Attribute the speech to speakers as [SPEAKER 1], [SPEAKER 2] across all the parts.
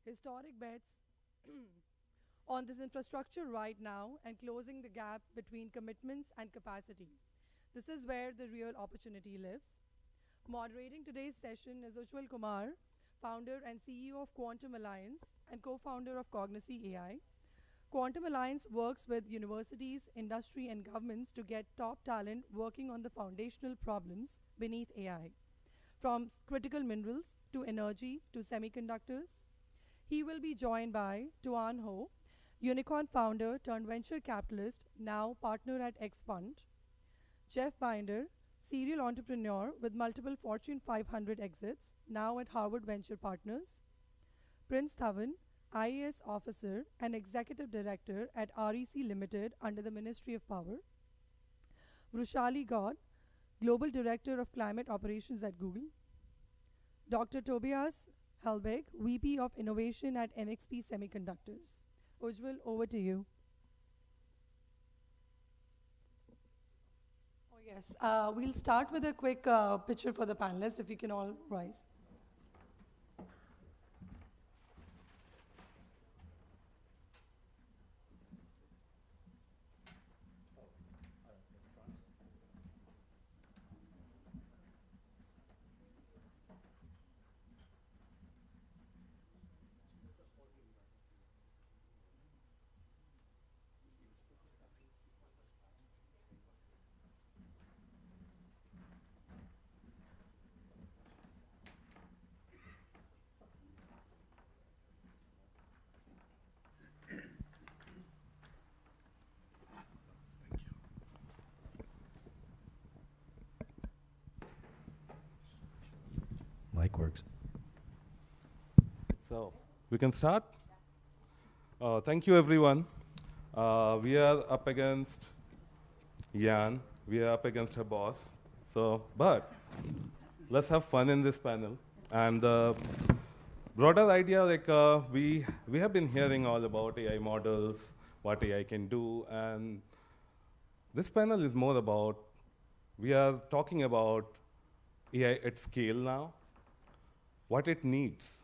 [SPEAKER 1] historic bets on this infrastructure right now and closing the gap between commitments and capacity. This is where the real opportunity lives. Moderating today's session is Ujjwal Kumar, founder and CEO of Quantum Alliance and co-founder of Cognizy AI. Quantum Alliance works with universities, industry, and governments to get top talent working on the foundational problems beneath AI, from critical minerals to energy to semiconductors. He will be joined by Tuan Ho, unicorn founder turned venture capitalist, now partner at X Fund; Jeff Binder, serial entrepreneur with multiple Fortune 500 exits, now at Harvard Venture Partners; Prince Thavan, IAS officer and executive director at REC Limited under the Ministry of Power; Vrushali God, global director of climate operations at Google; Dr. Tobias Helbig, VP of innovation at NXP Semiconductors. Ujjwal, over to you. Oh, yes. We'll start with a quick picture for the panelists, if you can all rise.
[SPEAKER 2] Mic works.
[SPEAKER 3] So we can start. Thank you, everyone. We are up against Yan. We are up against her boss. But let's have fun in this panel. And the broader idea, we have been hearing all about AI models, what AI can do, and this panel is more about, we are talking about AI at scale now, what it needs,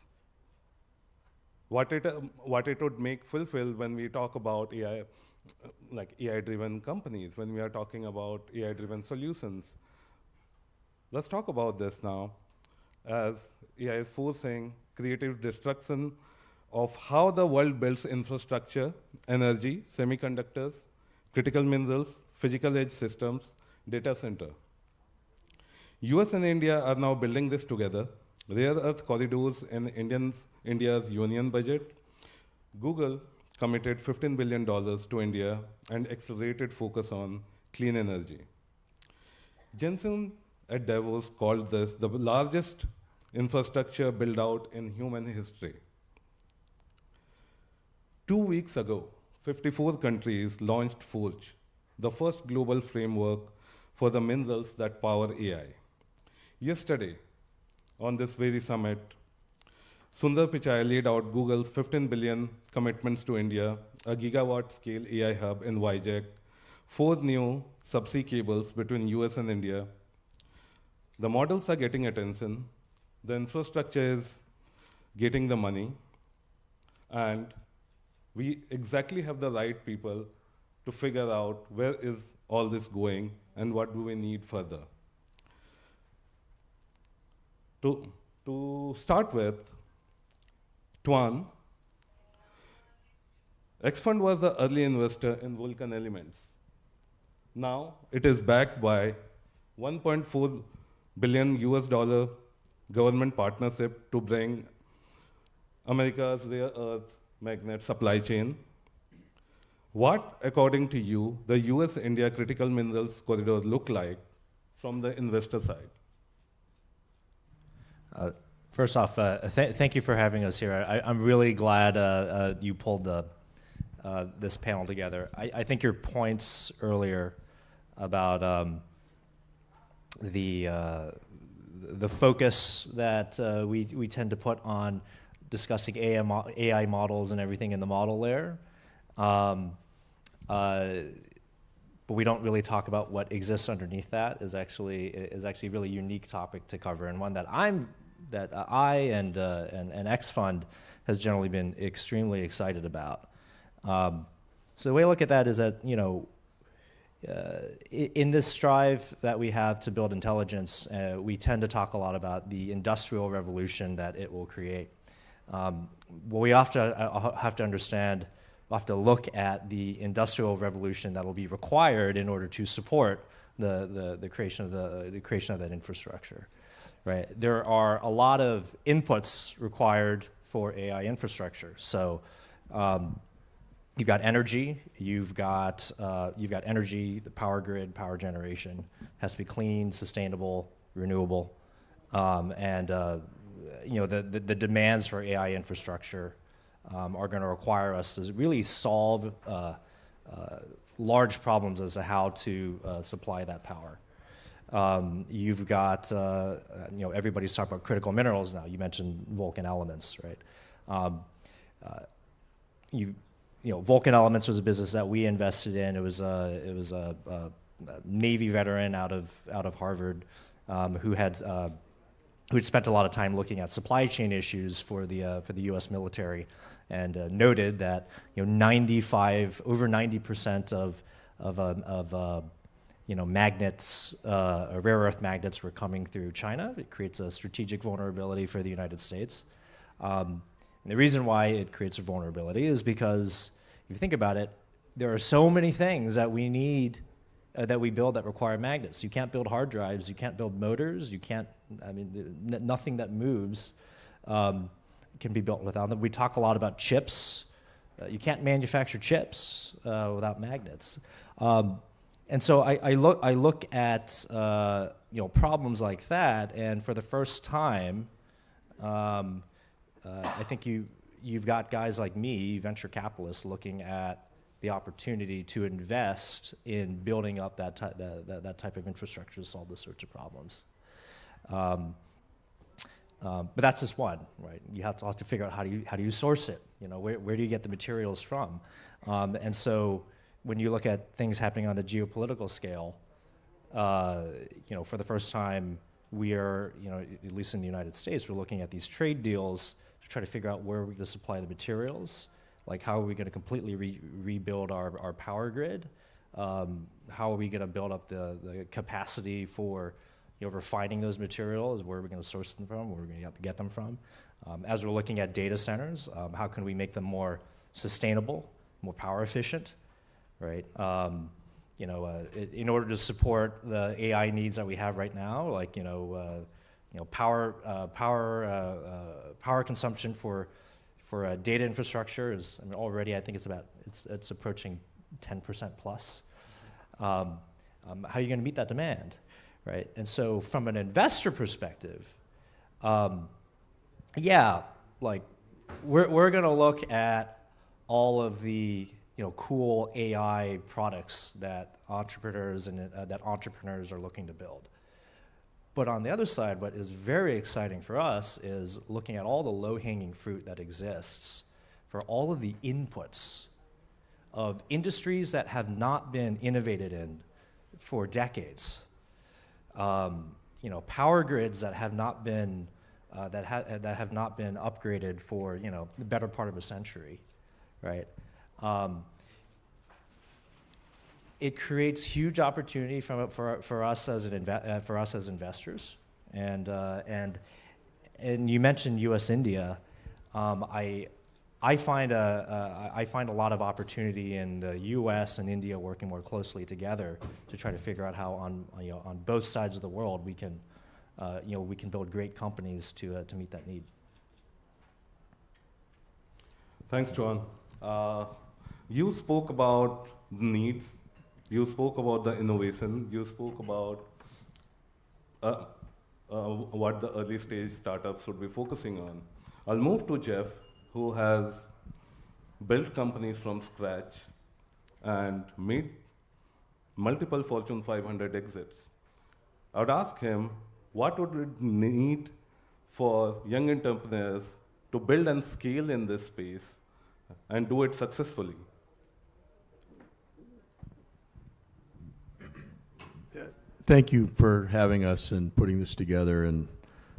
[SPEAKER 3] what it would make fulfill when we talk about AI, like AI-driven companies, when we are talking about AI-driven solutions. Let's talk about this now, as AI is forcing creative destruction of how the world builds infrastructure, energy, semiconductors, critical minerals, physical edge systems, data center. US and India are now building this together. Rare earth corridors in India's union budget. Google committed $15 billion to India and accelerated focus on clean energy. Jensen at Davos called this the largest infrastructure build out in human history. 2 weeks ago, 54 countries launched Forge, the first global framework for the minerals that power AI. Yesterday, on this very summit, Sundar Pichai laid out Google's 15 billion commitments to India, a gigawatt-scale AI hub in Vizag, 4 new subsea cables between US and India. The models are getting attention, the infrastructure is getting the money, and we exactly have the right people to figure out where is all this going and what do we need further. To start with, Tuan, X Fund was the early investor in Vulcan Elements. Now it is backed by 1.4 billion US dollar government partnership to bring America's rare earth magnet supply chain. What, according to you, the US-India critical minerals corridor look like from the investor side?
[SPEAKER 2] First off, thank you for having us here. I'm really glad you pulled this panel together. I think your points earlier about the focus that we tend to put on discussing AI models and everything in the model layer, but we don't really talk about what exists underneath that is actually a really unique topic to cover, and one that I'm that I and X Fund has generally been extremely excited about. So the way I look at that is that, in this strive that we have to build intelligence, we tend to talk a lot about the industrial revolution that it will create. Well, we have to understand, we have to look at the industrial revolution that will be required in order to support the creation of that infrastructure, right? There are a lot of inputs required for AI infrastructure. So you've got energy, you've got energy, the power grid, power generation has to be clean, sustainable, renewable, and the demands for AI infrastructure are going to require us to really solve large problems as to how to supply that power. You've got, everybody's talking about critical minerals now. You mentioned Vulcan Elements, right? Vulcan Elements was a business that we invested in. It was a Navy veteran out of Harvard who had spent a lot of time looking at supply chain issues for the U.S. military, and noted that over 90% of magnets, rare earth magnets, were coming through China. It creates a strategic vulnerability for the United States. And the reason why it creates a vulnerability is because, if you think about it, there are so many things that we need, that we build that require magnets. You can't build hard drives, you can't build motors, nothing that moves can be built without them. We talk a lot about chips. You can't manufacture chips without magnets. And so I look at problems like that, and for the first time, I think you've got guys like me, venture capitalists, looking at the opportunity to invest in building up that type of infrastructure to solve those sorts of problems. But that's just one, right? You have to figure out how do you source it? Where do you get the materials from? And so when you look at things happening on the geopolitical scale, for the first time, we are, at least in the United States, we're looking at these trade deals to try to figure out where we're going to supply the materials. Like, how are we going to completely rebuild our power grid? How are we going to build up the capacity for refining those materials? Where are we going to source them from? Where are we going to have to get them from? As we're looking at data centers, how can we make them more sustainable, more power efficient, right? In order to support the AI needs that we have right now, like power consumption for data infrastructure is, already I think it's approaching 10% plus. How are you going to meet that demand, right? And so from an investor perspective, we're going to look at all of the cool AI products that entrepreneurs are looking to build. But on the other side, what is very exciting for us is looking at all the low-hanging fruit that exists for all of the inputs of industries that have not been innovated in for decades. Power grids that have not been upgraded for the better part of a century, right? It creates huge opportunity for us as investors, and you mentioned U.S. India. I find a lot of opportunity in the U.S. and India working more closely together to try to figure out how on both sides of the world we can build great companies to meet that need.
[SPEAKER 3] Thanks, John. You spoke about the needs. You spoke about the innovation. You spoke about what the early stage startups should be focusing on. I'll move to Jeff, who has built companies from scratch and made multiple Fortune 500 exits. I would ask him, what would it need for young entrepreneurs to build and scale in this space and do it successfully?
[SPEAKER 4] Thank you for having us and putting this together. And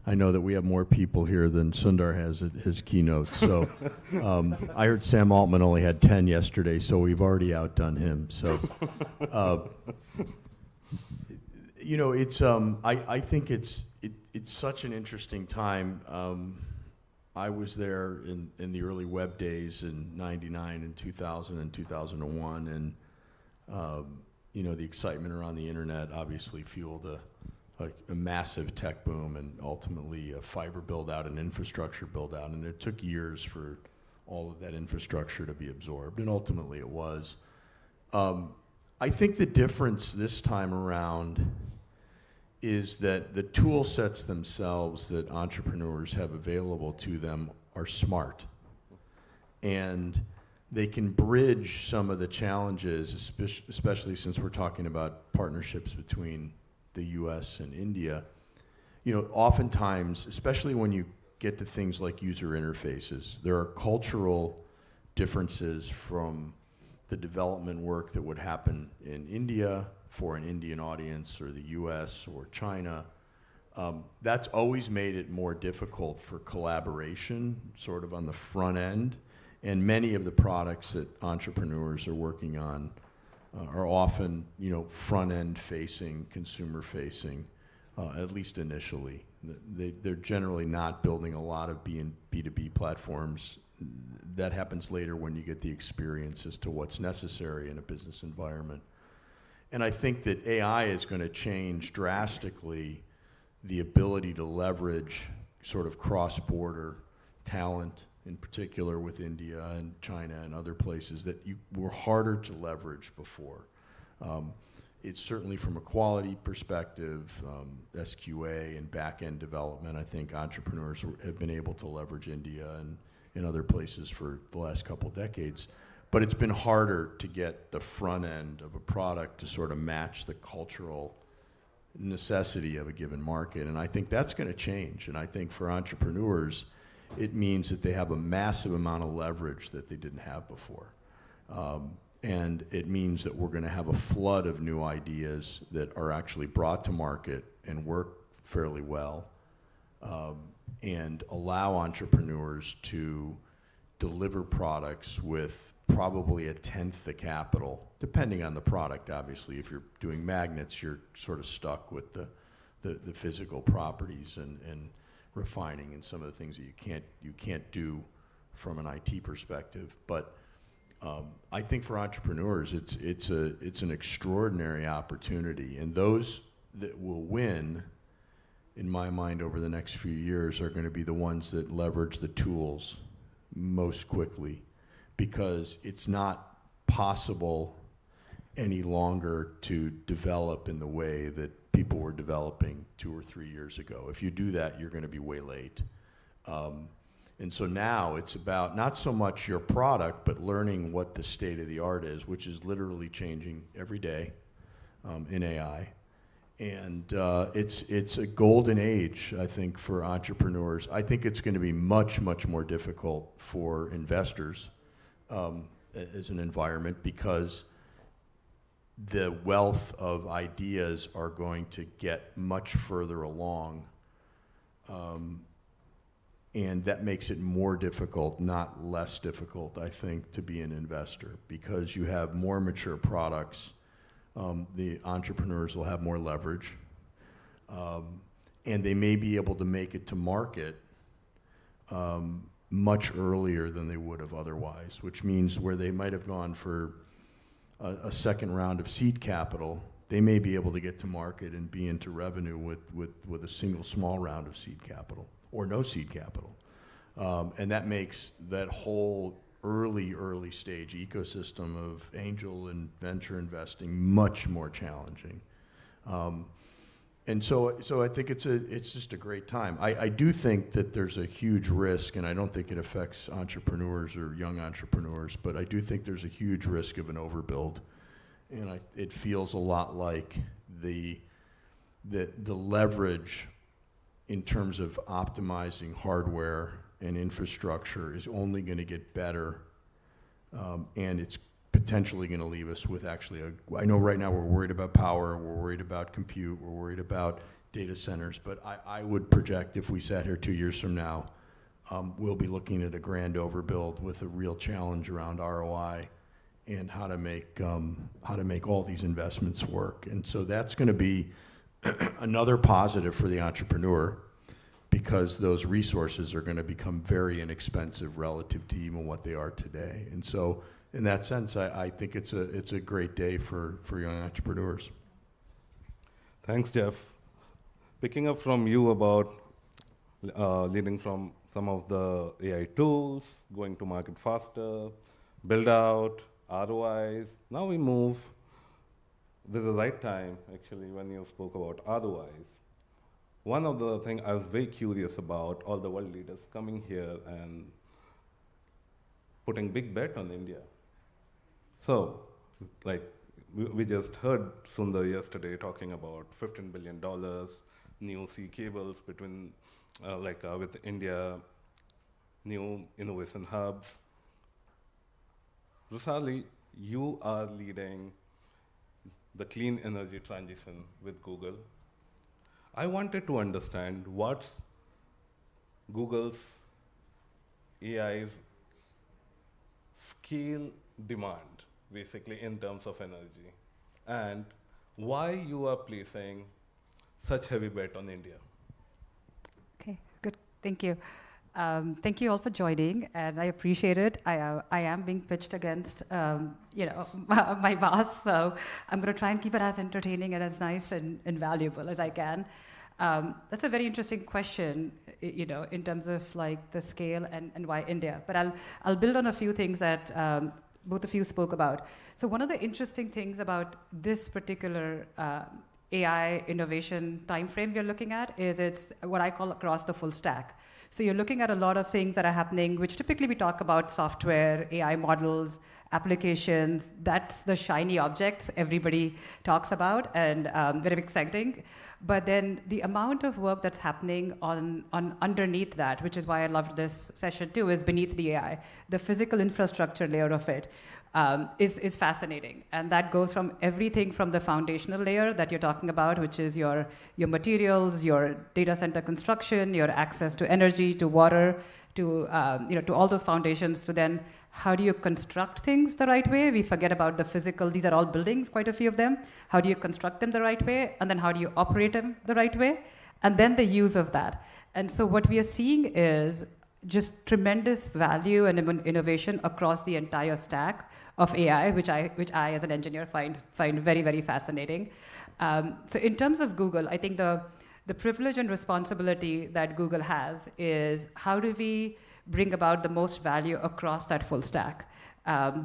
[SPEAKER 4] I know that we have more people here than Sundar has at his keynote. So I heard Sam Altman only had 10 yesterday, so we've already outdone him. So, you know, it's I think it's such an interesting time. I was there in the early web days in '99 and 2000 and 2001, and you know, the excitement around the internet obviously fueled a massive tech boom and ultimately a fiber build out and infrastructure build out, and it took years for all of that infrastructure to be absorbed, and ultimately it was. I think the difference this time around is that the tool sets themselves that entrepreneurs have available to them are smart. And they can bridge some of the challenges, especially since we're talking about partnerships between the US and India. You know, oftentimes, especially when you get to things like user interfaces, there are cultural differences from the development work that would happen in India for an Indian audience or the US or China. That's always made it more difficult for collaboration sort of on the front end. And many of the products that entrepreneurs are working on are often, you know, front end facing, consumer facing, at least initially. They're generally not building a lot of B2B platforms. That happens later when you get the experience as to what's necessary in a business environment. And I think that AI is going to change drastically the ability to leverage sort of cross-border talent, in particular with India and China and other places that were harder to leverage before. It's certainly from a quality perspective, SQA and back-end development, I think entrepreneurs have been able to leverage India and in other places for the last couple decades. But it's been harder to get the front end of a product to sort of match the cultural necessity of a given market. And I think that's going to change. And I think for entrepreneurs, it means that they have a massive amount of leverage that they didn't have before. And it means that we're going to have a flood of new ideas that are actually brought to market and work fairly well, and allow entrepreneurs to deliver products with probably a tenth the capital, depending on the product, obviously. If you're doing magnets, you're sort of stuck with the physical properties and refining and some of the things that you can't do from an IT perspective. But I think for entrepreneurs, it's an extraordinary opportunity, and those that will win, in my mind, over the next few years are going to be the ones that leverage the tools most quickly, because it's not possible any longer to develop in the way that people were developing 2 or 3 years ago. If you do that, you're going to be way late. And so now it's about not so much your product, but learning what the state of the art is, which is literally changing every day in AI. And it's a golden age, I think, for entrepreneurs. I think it's going to be much, much more difficult for investors as an environment, because the wealth of ideas are going to get much further along. And that makes it more difficult, not less difficult, I think, to be an investor, because you have more mature products. The entrepreneurs will have more leverage, and they may be able to make it to market much earlier than they would have otherwise, which means where they might have gone for a second round of seed capital, they may be able to get to market and be into revenue with a single small round of seed capital or no seed capital. And that makes that whole early stage ecosystem of angel and venture investing much more challenging. And so I think it's just a great time. I do think that there's a huge risk, and I don't think it affects entrepreneurs or young entrepreneurs, but I do think there's a huge risk of an overbuild. And it feels a lot like the leverage in terms of optimizing hardware and infrastructure is only going to get better, and it's potentially going to leave us with actually I know right now we're worried about power, we're worried about compute, we're worried about data centers. But I would project if we sat here 2 years from now, we'll be looking at a grand overbuild with a real challenge around ROI and how to make all these investments work. And so that's going to be another positive for the entrepreneur, because those resources are going to become very inexpensive relative to even what they are today. And so in that sense, I think it's a great day for young entrepreneurs.
[SPEAKER 3] Thanks, Jeff. Picking up from you about leading from some of the AI tools, going to market faster, build out, ROIs. Now we move, this is the right time, actually, when you spoke about ROIs. One of the things I was very curious about, all the world leaders coming here and putting big bet on India. So, like, we just heard Sundar yesterday talking about $15 billion, new sea cables between, with India, new innovation hubs. Rusali, you are leading the clean energy transition with Google. I wanted to understand what's Google's AI's scale demand, basically, in terms of energy, and why you are placing such heavy bet on India.
[SPEAKER 5] Okay, good. Thank you. Thank you all for joining, and I appreciate it. I am being pitched against, my boss, so I'm going to try and keep it as entertaining and as nice and valuable as I can. That's a very interesting question, in terms of like the scale and why India. But I'll build on a few things that both of you spoke about. So one of the interesting things about this particular AI innovation timeframe you're looking at is it's what I call across the full stack. So you're looking at a lot of things that are happening, which typically we talk about software, AI models, applications. That's the shiny objects everybody talks about, and very exciting. But then the amount of work that's happening on underneath that, which is why I loved this session too, is beneath the AI. The physical infrastructure layer of it is fascinating. And that goes from everything from the foundational layer that you're talking about, which is your materials, your data center construction, your access to energy, to water, to all those foundations, to then how do you construct things the right way? We forget about the physical. These are all buildings, quite a few of them. How do you construct them the right way? And then how do you operate them the right way? And then the use of that. And so what we are seeing is just tremendous value and innovation across the entire stack of AI, which I as an engineer find very, very fascinating. So in terms of Google, I think the privilege and responsibility that Google has is how do we bring about the most value across that full stack,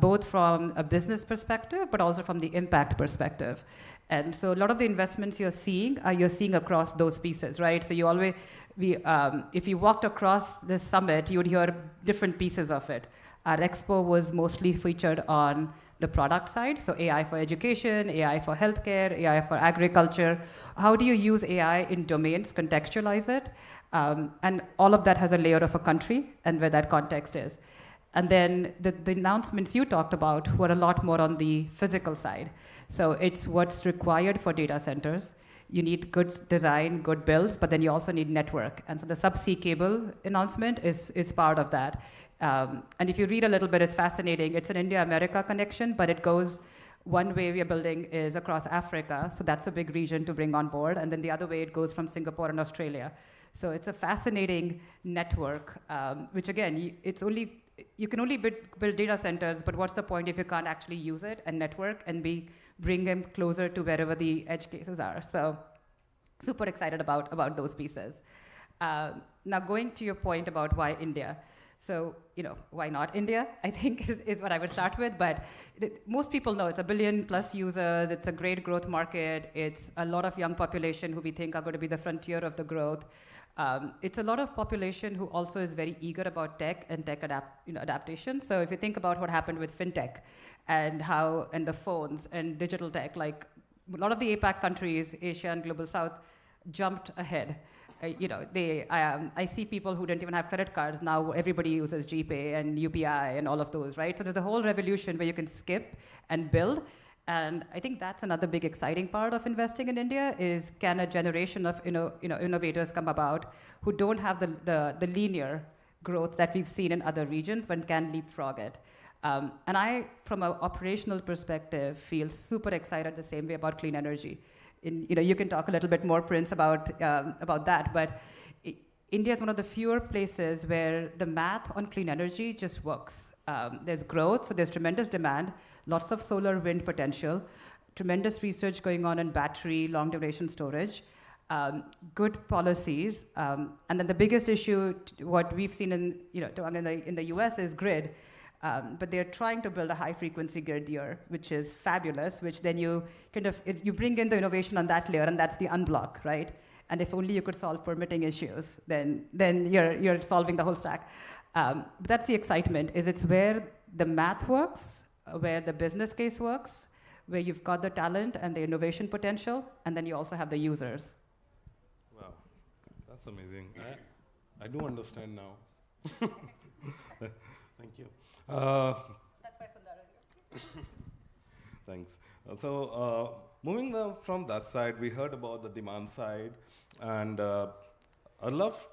[SPEAKER 5] both from a business perspective, but also from the impact perspective. And so a lot of the investments you're seeing across those pieces, right? So if you walked across this summit, you would hear different pieces of it. Our expo was mostly featured on the product side, so AI for education, AI for healthcare, AI for agriculture. How do you use AI in domains, contextualize it? And all of that has a layer of a country and where that context is. And then the announcements you talked about were a lot more on the physical side. So it's what's required for data centers. You need good design, good builds, but then you also need network. And so the subsea cable announcement is part of that. And if you read a little bit, it's fascinating. It's an India-America connection, but it goes one way we are building is across Africa, so that's a big region to bring on board. And then the other way it goes from Singapore and Australia. So it's a fascinating network, which again, you can only build data centers, but what's the point if you can't actually use it and network and bring them closer to wherever the edge cases are? So super excited about those pieces. Now going to your point about why India. So, why not India, I think is what I would start with. But most people know it's 1 billion plus users. It's a great growth market. It's a lot of young population who we think are going to be the frontier of the growth. It's a lot of population who also is very eager about tech and tech adaptation. So if you think about what happened with fintech and the phones and digital tech, like a lot of the APAC countries, Asia and Global South, jumped ahead. I see people who didn't even have credit cards. Now everybody uses GPay and UPI and all of those, right? So there's a whole revolution where you can skip and build. And I think that's another big exciting part of investing in India is can a generation of innovators come about who don't have the linear growth that we've seen in other regions but can leapfrog it. And I, from an operational perspective, feel super excited the same way about clean energy. You can talk a little bit more, Prince, about that, but India is one of the fewer places where the math on clean energy just works. There's growth, so there's tremendous demand, lots of solar wind potential, tremendous research going on in battery, long duration storage, good policies, and then the biggest issue, what we've seen in the US is grid. But they're trying to build a high frequency grid here, which is fabulous, which then you you bring in the innovation on that layer, and that's the unblock, right? And if only you could solve permitting issues, then you're solving the whole stack. But that's the excitement, is it's where the math works, where the business case works, where you've got the talent and the innovation potential, and then you also have the users.
[SPEAKER 3] Wow, that's amazing. I do understand now. Thank you.
[SPEAKER 5] That's why Sundar is here.
[SPEAKER 3] Thanks. Moving from that side, we heard about the demand side, and I'd love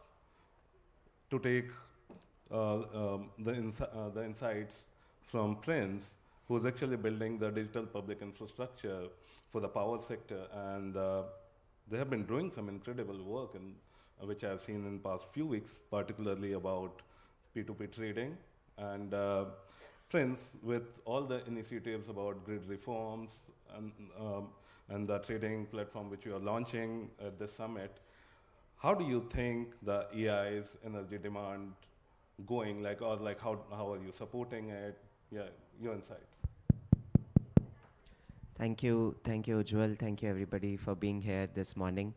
[SPEAKER 3] to take the insights from Prince, who's actually building the digital public infrastructure for the power sector, and they have been doing some incredible work, which I've seen in the past few weeks, particularly about P2P trading. And Prince, with all the initiatives about grid reforms and the trading platform which you are launching at this summit, how do you think the AI's energy demand going, how are you supporting it? Yeah, your insights.
[SPEAKER 6] Thank you, Ujjwal. Thank you, everybody, for being here this morning.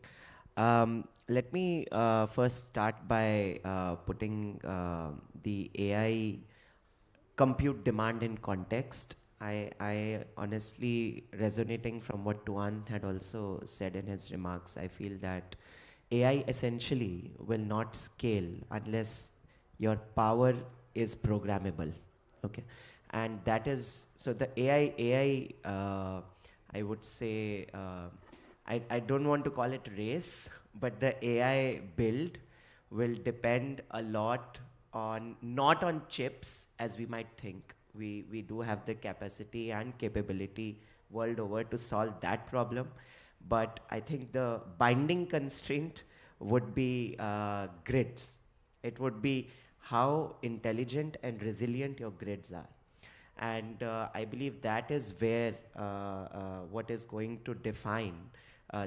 [SPEAKER 6] Let me first start by putting the AI compute demand in context. I honestly, resonating from what Tuan had also said in his remarks, I feel that AI essentially will not scale unless your power is programmable, okay? And that is, so the AI I would say, I don't want to call it race, but the AI build will depend a lot on, not on chips as we might think. We do have the capacity and capability world over to solve that problem. But I think the binding constraint would be grids. It would be how intelligent and resilient your grids are. And I believe that is where what is going to define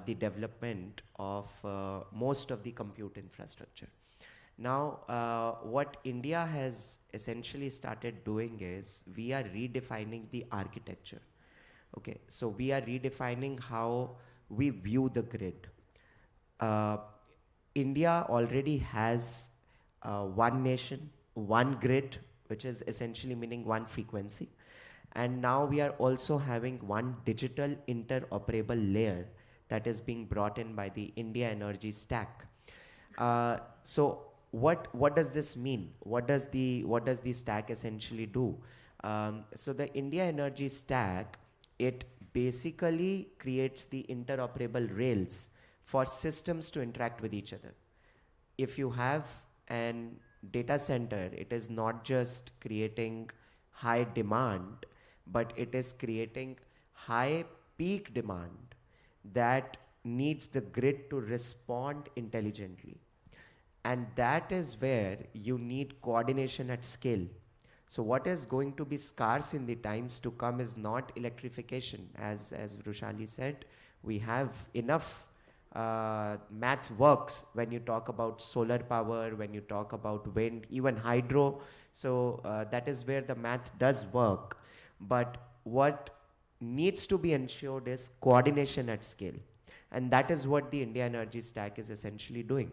[SPEAKER 6] the development of most of the compute infrastructure. Now, what India has essentially started doing is we are redefining the architecture. Okay, so we are redefining how we view the grid. India already has one nation, one grid, which is essentially meaning one frequency. And now we are also having one digital interoperable layer that is being brought in by the India Energy Stack. So what does this mean? What does the stack essentially do? So the India Energy Stack, it basically creates the interoperable rails for systems to interact with each other. If you have an data center, it is not just creating high demand, but it is creating high peak demand that needs the grid to respond intelligently. And that is where you need coordination at scale. So what is going to be scarce in the times to come is not electrification. As Vrushali said, we have enough math works when you talk about solar power, when you talk about wind, even hydro. So that is where the math does work. But what needs to be ensured is coordination at scale. And that is what the India Energy Stack is essentially doing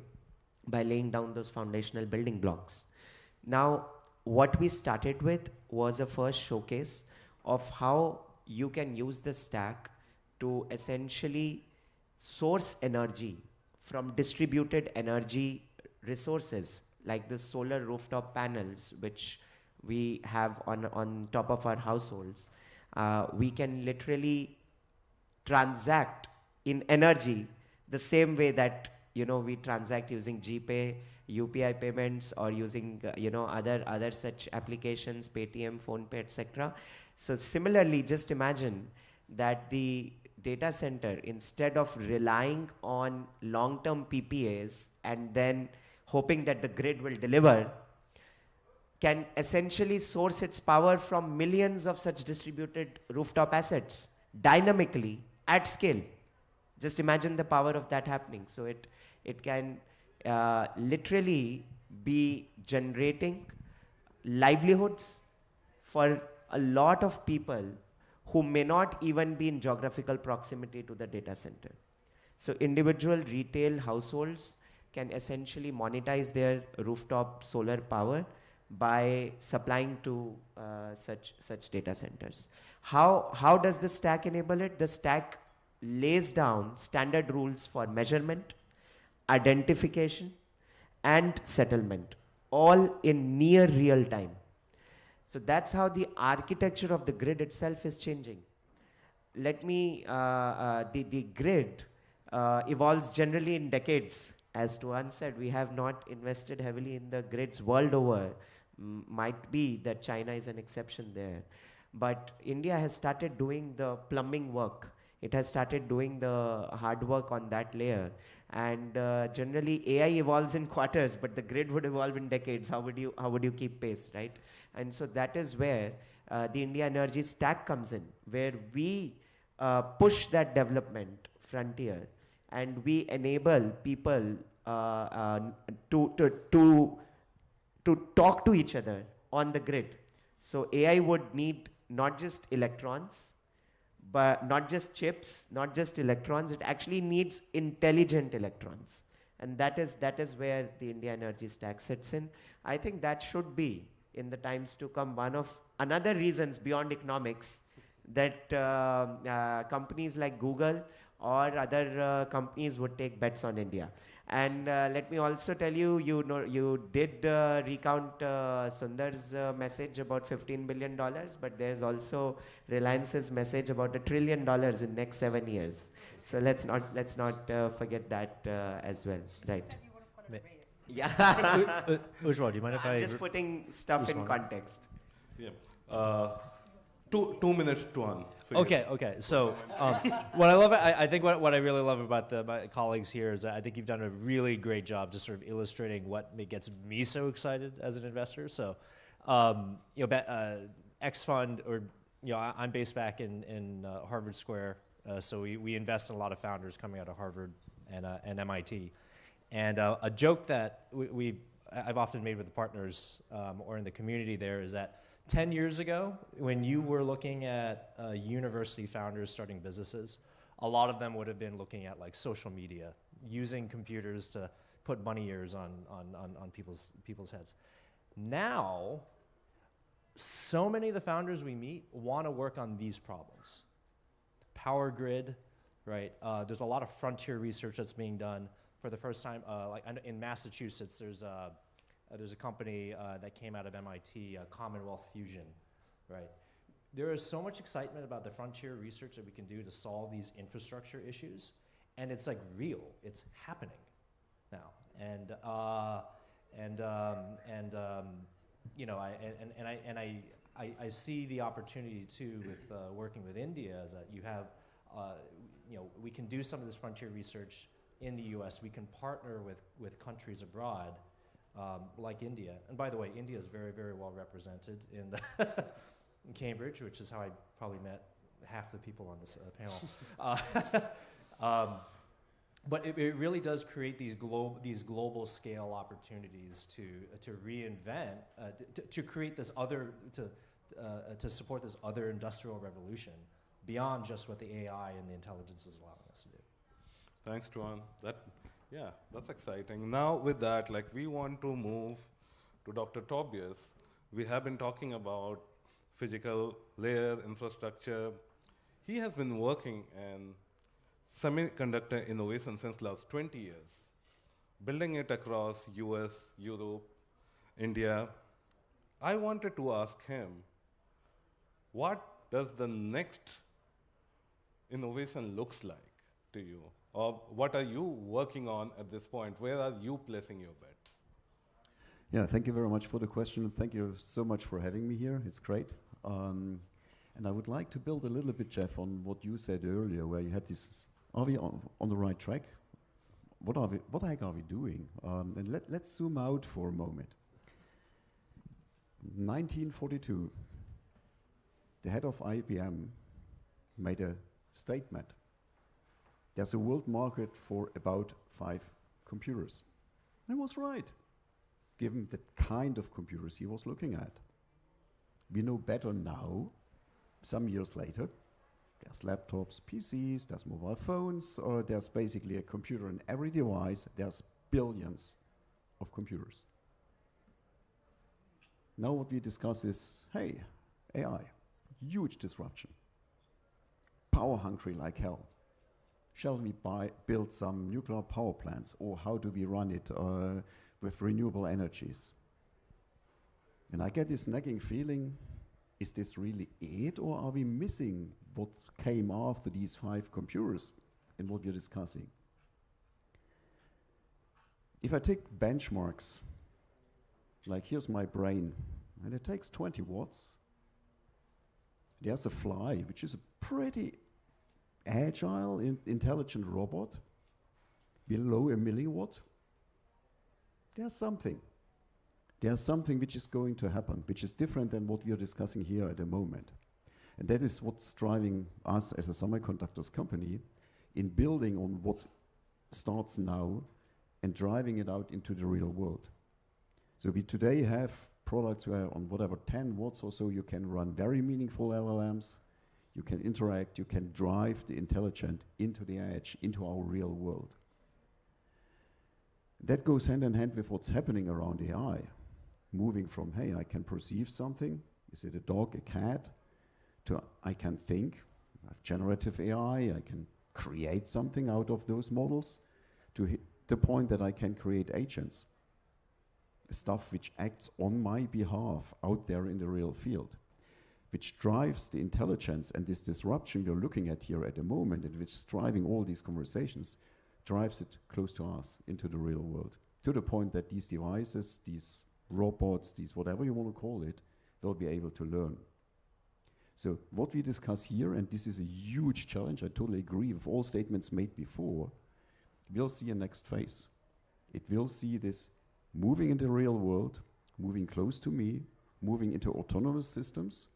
[SPEAKER 6] by laying down those foundational building blocks. Now, what we started with was a first showcase of how you can use the stack to essentially source energy from distributed energy resources like the solar rooftop panels, which we have on top of our households. We can literally transact in energy the same way that we transact using GPay, UPI payments, or using other such applications, Paytm, PhonePe, etc. So similarly, just imagine that the data center, instead of relying on long-term PPAs and then hoping that the grid will deliver, can essentially source its power from millions of such distributed rooftop assets dynamically at scale. Just imagine the power of that happening. So it can literally be generating livelihoods for a lot of people who may not even be in geographical proximity to the data center. So individual retail households can essentially monetize their rooftop solar power by supplying to such data centers. How does the stack enable it? The stack lays down standard rules for measurement, identification, and settlement, all in near real time. So that's how the architecture of the grid itself is changing. The grid evolves generally in decades. As Tuan said, we have not invested heavily in the grids world over. Might be that China is an exception there. But India has started doing the plumbing work. It has started doing the hard work on that layer. And generally AI evolves in quarters, but the grid would evolve in decades. How would you keep pace, right? And so that is where the India Energy Stack comes in, where we push that development frontier and we enable people to talk to each other on the grid. So AI would need not just electrons, but not just chips, not just electrons, it actually needs intelligent electrons. And that is where the India Energy Stack sits in. I think that should be, in the times to come, one of another reasons beyond economics that companies like Google or other companies would take bets on India. And let me also tell you, you did recount Sundar's message about $15 billion, but there's also Reliance's message about $1 trillion in next 7 years. So let's not forget that as well, right? Yeah.
[SPEAKER 2] Ujjwal, do you mind if
[SPEAKER 6] I'm just putting stuff in context.
[SPEAKER 3] Yeah. 2 minutes, Tuan.
[SPEAKER 2] Okay. So what I love, I think what I really love about my colleagues here is that I think you've done a really great job just sort of illustrating what gets me so excited as an investor. So, X Fund, or I'm based back in Harvard Square, so we invest in a lot of founders coming out of Harvard and MIT. And a joke that I've often made with the partners or in the community there is that 10 years ago, when you were looking at university founders starting businesses, a lot of them would have been looking at like social media, using computers to put bunny ears on people's heads. Now, so many of the founders we meet want to work on these problems. Power grid, right? There's a lot of frontier research that's being done. For the first time, like in Massachusetts, there's a company that came out of MIT, Commonwealth Fusion, right? There is so much excitement about the frontier research that we can do to solve these infrastructure issues, and it's like real. It's happening now, and I see the opportunity too with working with India is that you have, we can do some of this frontier research in the U.S. We can partner with countries abroad. Like India. And by the way, India is very, very well represented in Cambridge, which is how I probably met half the people on this panel. But it really does create these global scale opportunities to reinvent, to create this other, to support this other industrial revolution beyond just what the AI and the intelligence is allowing us to do.
[SPEAKER 3] Thanks, Tuan. Yeah, that's exciting. Now with that, we want to move to Dr. Tobias. We have been talking about physical layer infrastructure. He has been working in semiconductor innovation since last 20 years, building it across US, Europe, India. I wanted to ask him, what does the next innovation looks like to you? Or what are you working on at this point? Where are you placing your bets?
[SPEAKER 7] Yeah, thank you very much for the question. Thank you so much for having me here. It's great. And I would like to build a little bit, Jeff, on what you said earlier, where you had this, are we on the right track? What the heck are we doing? And let's zoom out for a moment. 1942, the head of IBM made a statement. There's a world market for about 5 computers. And he was right, given the kind of computers he was looking at. We know better now, some years later. There's laptops, PCs, there's mobile phones, or there's basically a computer in every device. There's billions of computers. Now what we discuss is, hey, AI, huge disruption. Power hungry like hell. Shall we build some nuclear power plants, or how do we run it with renewable energies? And I get this nagging feeling, is this really it, or are we missing what came after these 5 computers and what we're discussing? If I take benchmarks, like here's my brain, and it takes 20 watts. There's a fly, which is a pretty agile, intelligent robot, below a milliwatt. There's something. There's something which is going to happen, which is different than what we are discussing here at the moment. And that is what's driving us as a semiconductors company in building on what starts now and driving it out into the real world. So we today have products where on whatever 10 watts or so you can run very meaningful LLMs, you can interact, you can drive the intelligent into the edge, into our real world. That goes hand in hand with what's happening around AI. Moving from, hey, I can perceive something, is it a dog, a cat, to I can think, I have generative AI, I can create something out of those models, to the point that I can create agents, stuff which acts on my behalf out there in the real field, which drives the intelligence and this disruption we're looking at here at the moment, and which is driving all these conversations, drives it close to us into the real world, to the point that these devices, these robots, these whatever you want to call it, they'll be able to learn. So what we discuss here, and this is a huge challenge, I totally agree with all statements made before, we'll see a next phase. It will see this moving into the real world, moving close to me, moving into autonomous systems,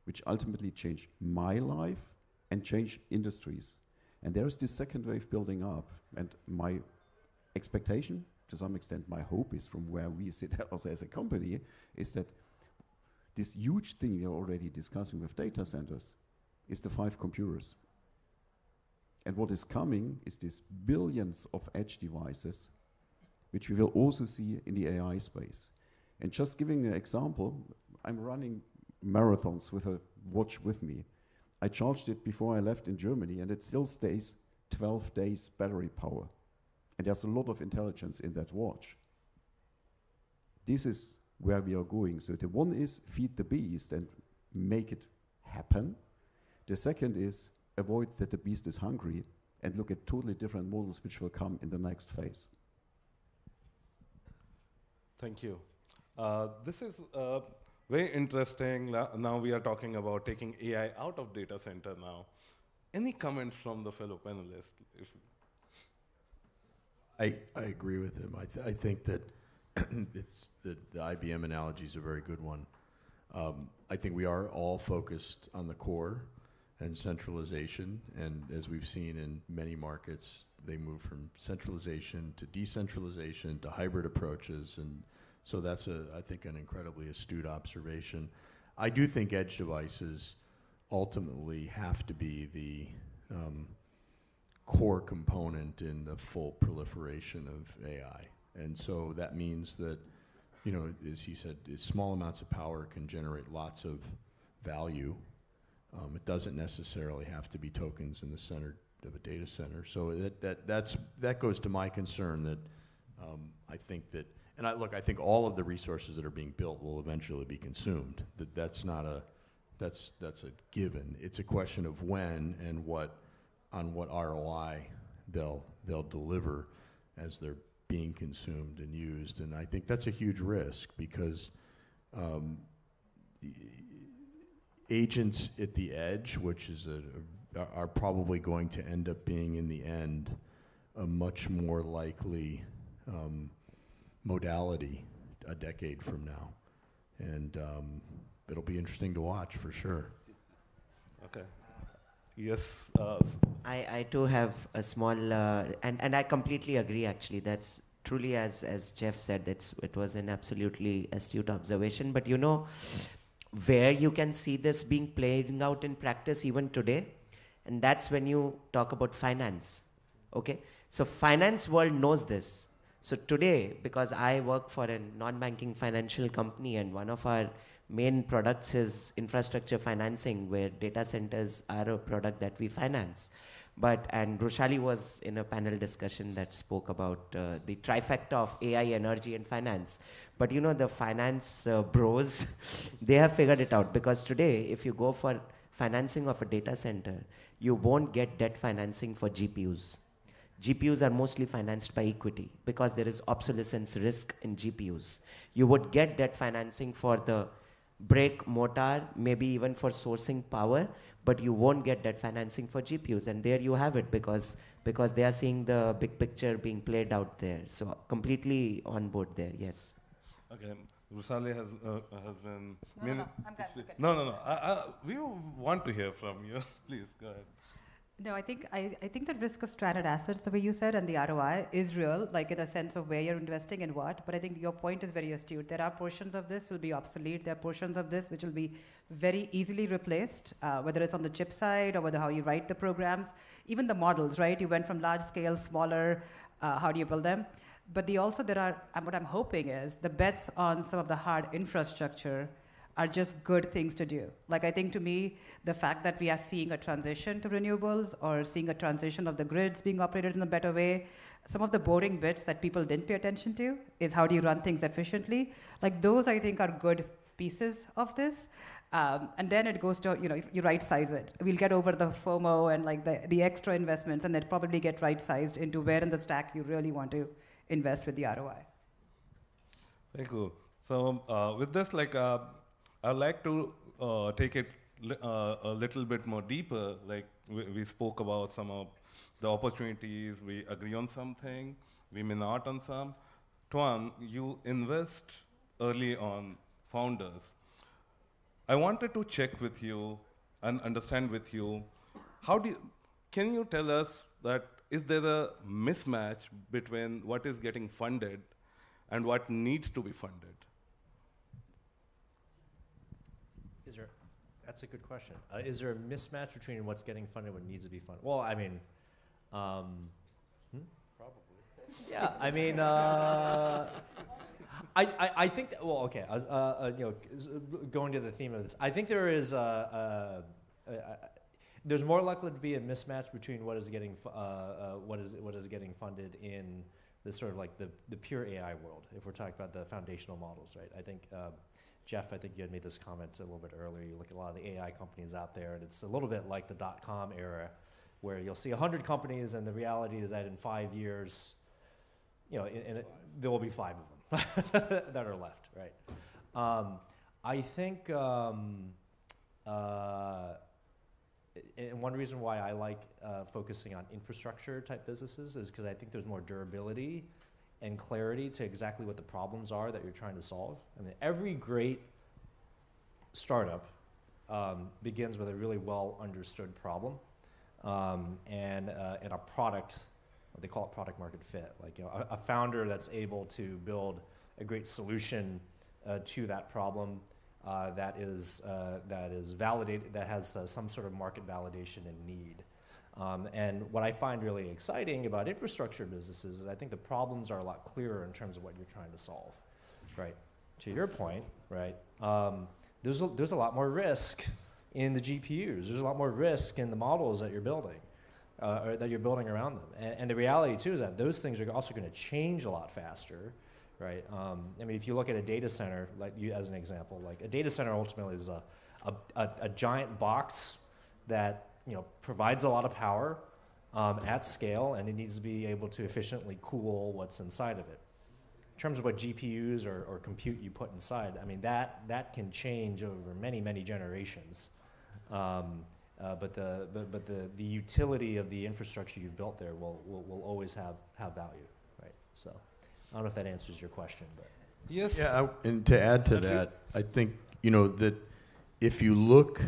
[SPEAKER 7] which ultimately change my life and change industries. And there's this second wave building up, and my expectation, to some extent my hope is from where we sit also as a company, is that this huge thing we are already discussing with data centers is the 5 computers. And what is coming is these billions of edge devices, which we will also see in the AI space. And just giving an example, I'm running marathons with a watch with me. I charged it before I left in Germany, and it still stays 12 days battery power. And there's a lot of intelligence in that watch. This is where we are going. So the one is feed the beast and make it happen. The second is avoid that the beast is hungry and look at totally different models which will come in the next phase.
[SPEAKER 3] Thank you. This is very interesting. Now we are talking about taking AI out of data center now. Any comments from the fellow panelists?
[SPEAKER 4] I agree with him. I think that it's the IBM analogy is a very good one. I think we are all focused on the core and centralization, and as we've seen in many markets, they move from centralization to decentralization to hybrid approaches, and so that's I think an incredibly astute observation. I do think edge devices ultimately have to be the core component in the full proliferation of AI. And so that means that, you know, as he said, small amounts of power can generate lots of value. It doesn't necessarily have to be tokens in the center of a data center. So that goes to my concern that I think that, and I think all of the resources that are being built will eventually be consumed. That's not a That's a given. It's a question of when and what ROI they'll deliver as they're being consumed and used. And I think that's a huge risk because agents at the edge, which is are probably going to end up being in the end a much more likely modality a decade from now. And it'll be interesting to watch for sure.
[SPEAKER 3] Okay. Yes.
[SPEAKER 6] I too have a small, and I completely agree actually. That's truly, as Jeff said, it was an absolutely astute observation. But you know, where you can see this being played out in practice even today, and that's when you talk about finance. Okay, so finance world knows this. So today, because I work for a non-banking financial company, and one of our main products is infrastructure financing, where data centers are a product that we finance. And Roshali was in a panel discussion that spoke about the trifecta of AI, energy, and finance. But you know, the finance bros, they have figured it out, because today, if you go for financing of a data center, you won't get debt financing for GPUs. GPUs are mostly financed by equity because there is obsolescence risk in GPUs. You would get debt financing for the brick, mortar, maybe even for sourcing power, but you won't get debt financing for GPUs. And there you have it, because they are seeing the big picture being played out there. So completely on board there, yes.
[SPEAKER 3] Okay, Rusali has been.
[SPEAKER 5] No, I'm good.
[SPEAKER 3] No. We want to hear from you. Please go ahead.
[SPEAKER 5] No, I think the risk of stranded assets, the way you said, and the ROI is real, like in a sense of where you're investing and what. But I think your point is very astute. There are portions of this will be obsolete. There are portions of this which will be very easily replaced, whether it's on the chip side or whether how you write the programs, even the models, right? You went from large scale, smaller. How do you build them? But there are. What I'm hoping is the bets on some of the hard infrastructure are just good things to do. Like, I think to me, the fact that we are seeing a transition to renewables or seeing a transition of the grids being operated in a better way, some of the boring bits that people didn't pay attention to is how do you run things efficiently. Like, those I think are good pieces of this. And then it goes to, you right size it. We'll get over the FOMO and like the extra investments, and then probably get right sized into where in the stack you really want to invest with the ROI.
[SPEAKER 3] Very cool. So with this, I'd like to take it a little bit more deeper. Like we spoke about some of the opportunities, we agree on something, we may not on some. Tuan, you invest early on founders. I wanted to check with you and understand with you, can you tell us that is there a mismatch between what is getting funded and what needs to be funded?
[SPEAKER 2] That's a good question. Is there a mismatch between what's getting funded and what needs to be funded? Well, I mean,
[SPEAKER 4] Probably.
[SPEAKER 2] yeah, I mean, I think that, well, okay, going to the theme of this, I think there is there's more likely to be a mismatch between what is getting funded in the sort of like the pure AI world, if we're talking about the foundational models, right? I think. Jeff, I think you had made this comment a little bit earlier. You look at a lot of the AI companies out there, and it's a little bit like the .com era, where you'll see 100 companies, and the reality is that in 5 years, there will be 5 of them that are left, right? I think, and one reason why I like focusing on infrastructure type businesses is because I think there's more durability and clarity to exactly what the problems are that you're trying to solve. I mean, every great startup begins with a really well understood problem and a product. They call it product market fit. Like a founder that's able to build a great solution to that problem that is validated, that has some sort of market validation and need. And what I find really exciting about infrastructure businesses is I think the problems are a lot clearer in terms of what you're trying to solve, right? To your point, right? There's a lot more risk in the GPUs. There's a lot more risk in the models that you're building, or that you're building around them. And the reality too is that those things are also going to change a lot faster, right? I mean, if you look at a data center, like you as an example, like a data center ultimately is a giant box that provides a lot of power at scale, and it needs to be able to efficiently cool what's inside of it. In terms of what GPUs or compute you put inside, I mean, that can change over many, many generations. But the utility of the infrastructure you've built there will always have value, right? So I don't know if that answers your question, but.
[SPEAKER 3] Yes.
[SPEAKER 4] Yeah, and to add to that, I think, that if you look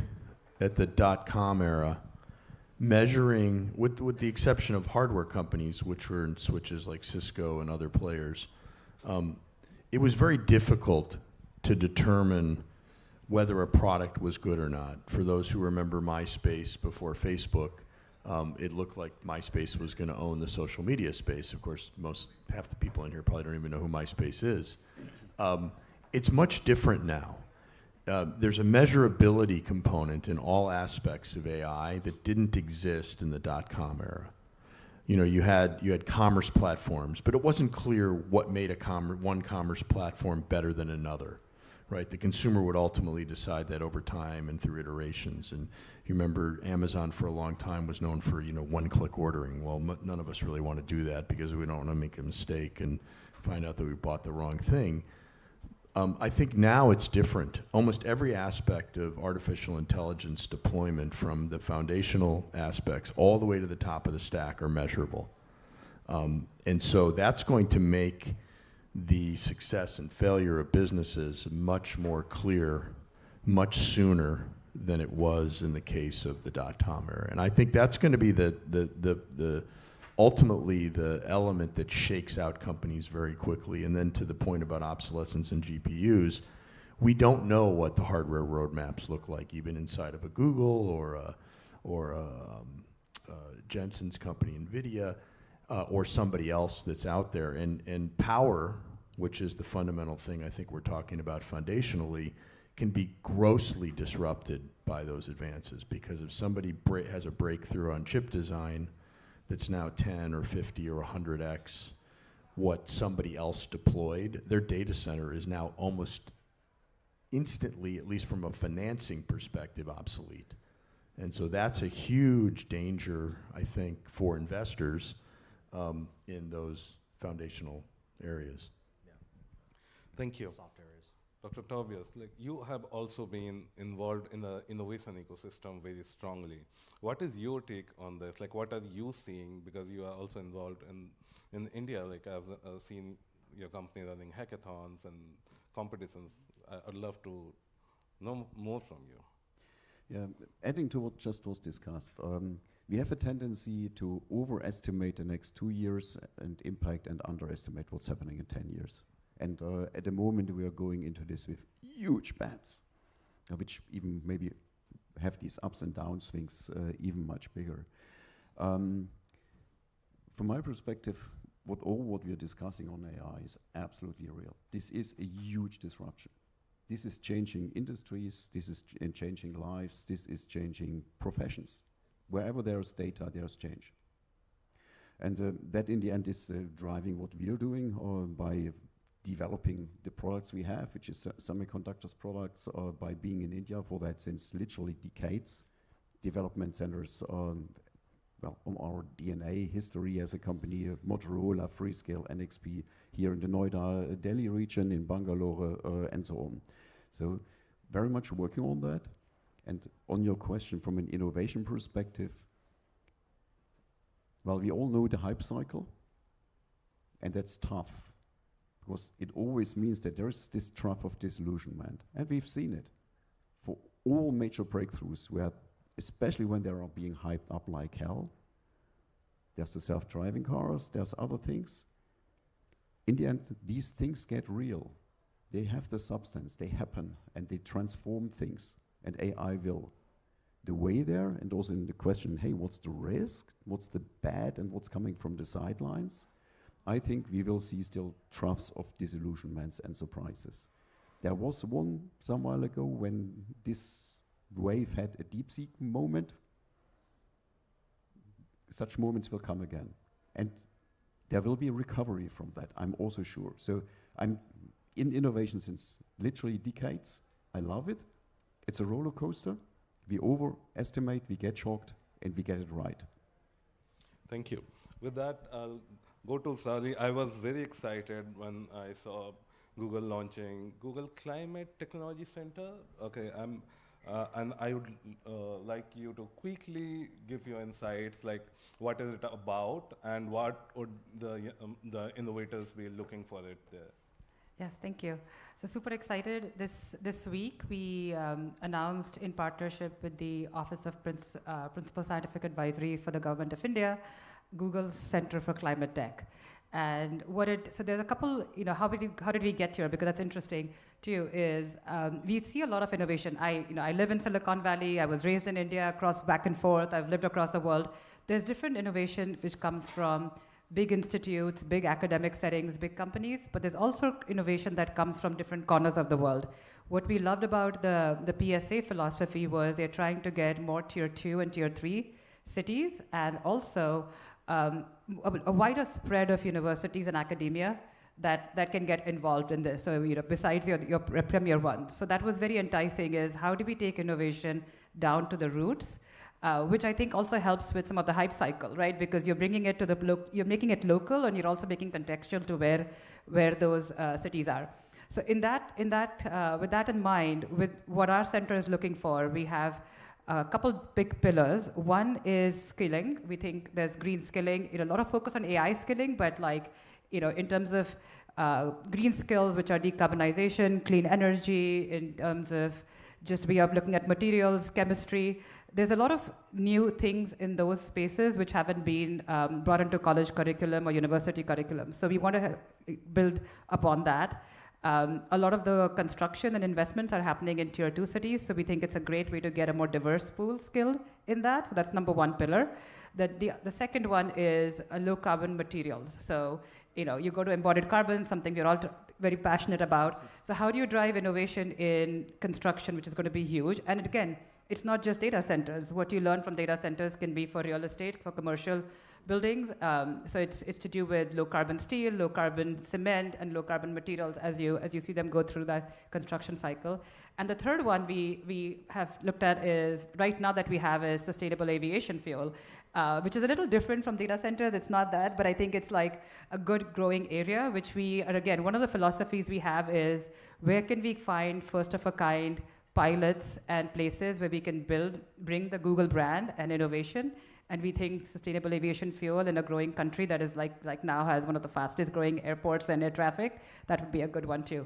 [SPEAKER 4] at the dot-com era, measuring, with the exception of hardware companies, which were in switches like Cisco and other players, it was very difficult to determine whether a product was good or not. For those who remember MySpace before Facebook, it looked like MySpace was going to own the social media space. Of course, half the people in here probably don't even know who MySpace is. It's much different now. There's a measurability component in all aspects of AI that didn't exist in the dot-com era. You had commerce platforms, but it wasn't clear what made one commerce platform better than another, right? The consumer would ultimately decide that over time and through iterations. And you remember Amazon for a long time was known for one-click ordering. Well, none of us really want to do that because we don't want to make a mistake and find out that we bought the wrong thing. I think now it's different. Almost every aspect of artificial intelligence deployment, from the foundational aspects all the way to the top of the stack, are measurable. And so that's going to make the success and failure of businesses much more clear, much sooner than it was in the case of the dot-com era. And I think that's going to be the ultimately the element that shakes out companies very quickly. And then to the point about obsolescence and GPUs, we don't know what the hardware roadmaps look like, even inside of a Google or a Jensen's company, NVIDIA, or somebody else that's out there. And power, which is the fundamental thing I think we're talking about foundationally, can be grossly disrupted by those advances, because if somebody has a breakthrough on chip design that's now 10 or 50 or 100x what somebody else deployed, their data center is now almost instantly, at least from a financing perspective, obsolete. And so that's a huge danger, I think, for investors in those foundational areas.
[SPEAKER 2] Yeah.
[SPEAKER 3] Thank you.
[SPEAKER 2] Soft areas.
[SPEAKER 3] Dr. Tobias, you have also been involved in the innovation ecosystem very strongly. What is your take on this? What are you seeing? Because you are also involved in India. I've seen your company running hackathons and competitions. I'd love to know more from you.
[SPEAKER 7] Yeah, adding to what just was discussed, we have a tendency to overestimate the next 2 years and impact, and underestimate what's happening in 10 years. And at the moment, we are going into this with huge bets, which even maybe have these ups and down swings even much bigger. From my perspective, what we are discussing on AI is absolutely real. This is a huge disruption. This is changing industries, this is changing lives, this is changing professions. Wherever there is data, there is change. And that in the end is driving what we are doing by developing the products we have, which is semiconductors products, by being in India for that since literally decades. Development centers, on our DNA history as a company, Motorola, Freescale, NXP, here in the Noida, Delhi region, in Bangalore, and so on. So very much working on that. And on your question from an innovation perspective, well, we all know the hype cycle, and that's tough, because it always means that there's this trough of disillusionment. And we've seen it for all major breakthroughs, where, especially when they are being hyped up like hell, there's the self-driving cars, there's other things. In the end, these things get real. They have the substance, they happen, and they transform things. And AI will. The way there, and also in the question, hey, what's the risk? What's the bad, and what's coming from the sidelines? I think we will see still troughs of disillusionments and surprises. There was one some while ago when this wave had a DeepSeek moment. Such moments will come again. And there will be a recovery from that, I'm also sure. So I'm in innovation since literally decades. I love it. It's a roller coaster. We overestimate, we get shocked, and we get it right.
[SPEAKER 3] Thank you. With that, I'll go to Sally. I was very excited when I saw Google launching Google Climate Technology Center. Okay, and I would like you to quickly give your insights, like what is it about, and what would the innovators be looking for it there?
[SPEAKER 5] Yes, thank you. So super excited. This week we announced in partnership with the Office of Principal Scientific Advisory for the Government of India, Google's Center for Climate Tech. And so there's a couple, how did we get here? Because that's interesting too, is we see a lot of innovation. I live in Silicon Valley, I was raised in India, back and forth, I've lived across the world. There's different innovation which comes from big institutes, big academic settings, big companies, but there's also innovation that comes from different corners of the world. What we loved about the PSA philosophy was they're trying to get more tier 2 and tier 3 cities, and also a wider spread of universities and academia that can get involved in this. So besides your premier one. So that was very enticing, is how do we take innovation down to the roots? Which I think also helps with some of the hype cycle, right? Because you're bringing it to you're making it local, and you're also making contextual to where those cities are. So with that in mind, with what our center is looking for, we have a couple big pillars. One is skilling. We think there's green skilling. A lot of focus on AI skilling, but in terms of green skills, which are decarbonization, clean energy, in terms of just we are looking at materials, chemistry. There's a lot of new things in those spaces which haven't been brought into college curriculum or university curriculum. So we want to build upon that. A lot of the construction and investments are happening in tier 2 cities, so we think it's a great way to get a more diverse pool skilled in that. So that's number one pillar. The second one is low carbon materials. So you go to embodied carbon, something we're all very passionate about. So how do you drive innovation in construction, which is going to be huge? And again, it's not just data centers. What you learn from data centers can be for real estate, for commercial buildings. So it's to do with low carbon steel, low carbon cement, and low carbon materials as you see them go through that construction cycle. And the third one we have looked at is, right now that we have, is sustainable aviation fuel, which is a little different from data centers. It's not that, but I think it's like a good growing area, which we are, again, one of the philosophies we have is, where can we find first of a kind pilots and places where we can bring the Google brand and innovation. And we think sustainable aviation fuel in a growing country that is like now has one of the fastest growing airports and air traffic, that would be a good one too.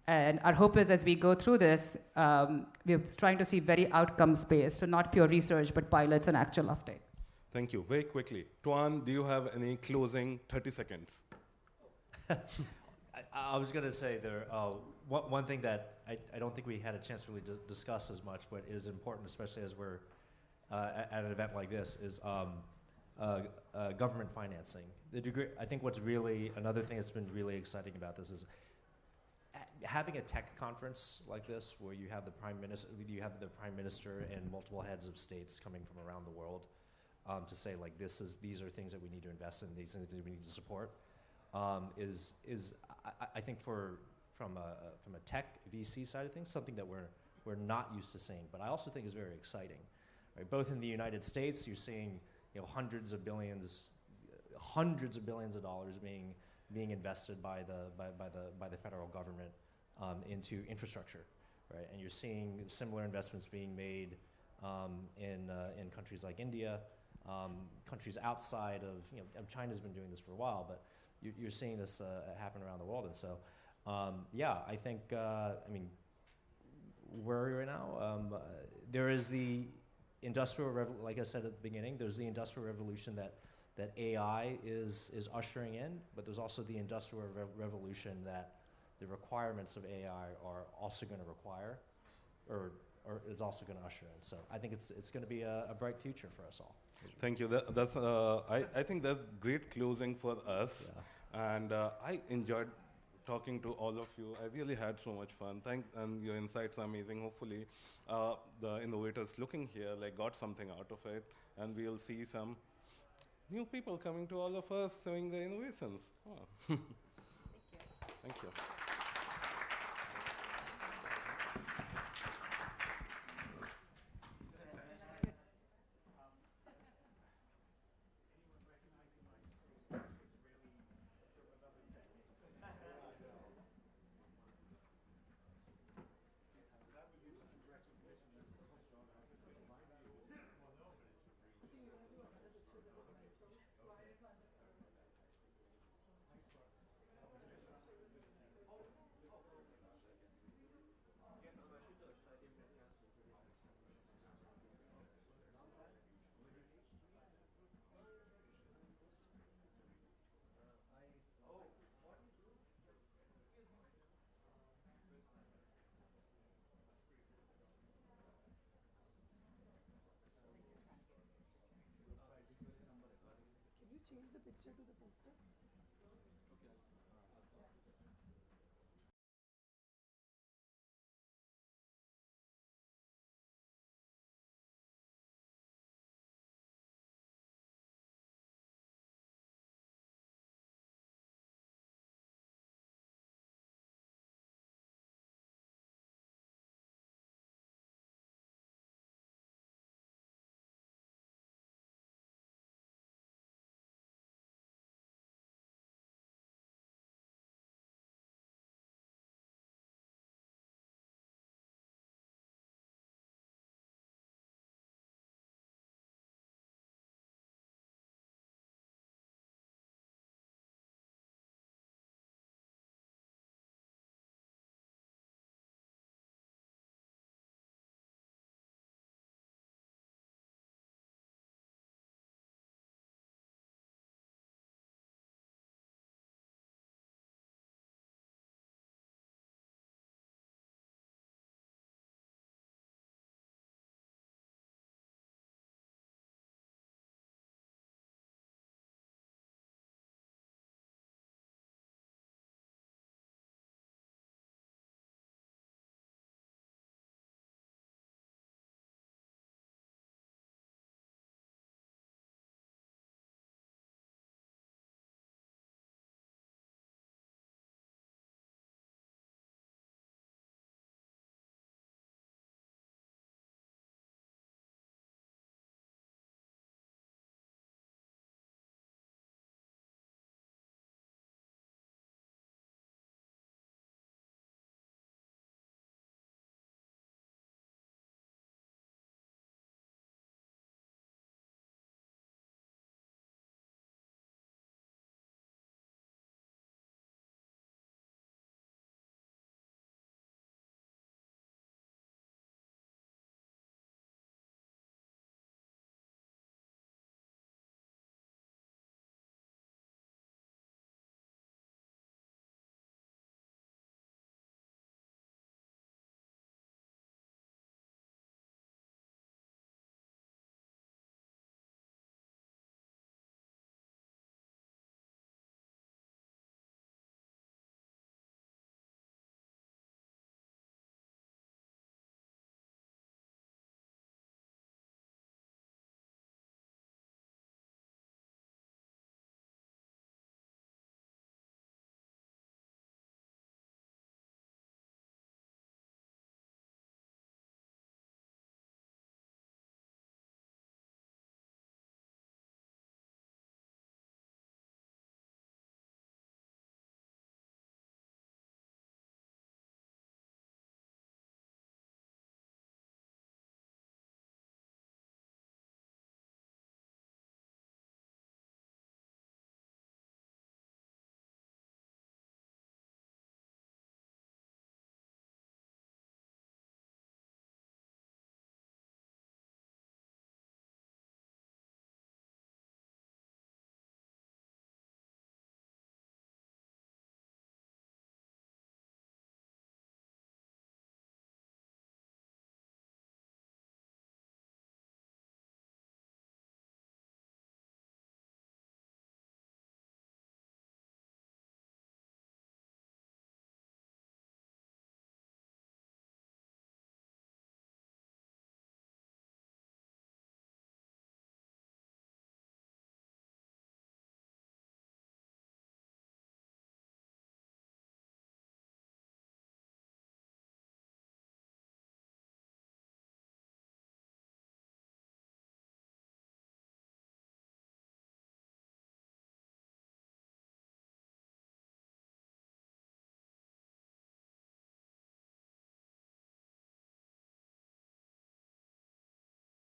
[SPEAKER 5] And our hope is, as we go through this, we're trying to see very outcomes based, so not pure research, but pilots and actual uptake.
[SPEAKER 3] Thank you. Very quickly, Tuan, do you have any closing 30 seconds?
[SPEAKER 2] I was going to say one thing that I don't think we had a chance to really discuss as much, but is important, especially as we're at an event like this, is government financing. I think what's really, another thing that's been really exciting about this is having a tech conference like this, where you have the prime minister and multiple heads of states coming from around the world to say, like, these are things that we need to invest in, these things that we need to support. I think from a tech VC side of things, something that we're not used to seeing, but I also think is very exciting. Right? Both in the United States, you're seeing hundreds of billions of dollars being invested by the federal government into infrastructure, right? And you're seeing similar investments being made in countries like India, countries outside of China's been doing this for a while, but you're seeing this happen around the world. And so, I think, where are we right now? There is the industrial like I said at the beginning, there's the industrial revolution that AI is ushering in, but there's also the industrial revolution that the requirements of AI are also going to require, or is also going to usher in. So I think it's going to be a bright future for us all.
[SPEAKER 3] Thank you. I think that's great closing for us. Yeah. And I enjoyed talking to all of you. I really had so much fun. And your insights are amazing. Hopefully, the innovators looking here got something out of it, and we'll see some new people coming to all of us showing their innovations. Oh. Thank you.
[SPEAKER 1] picture to the poster.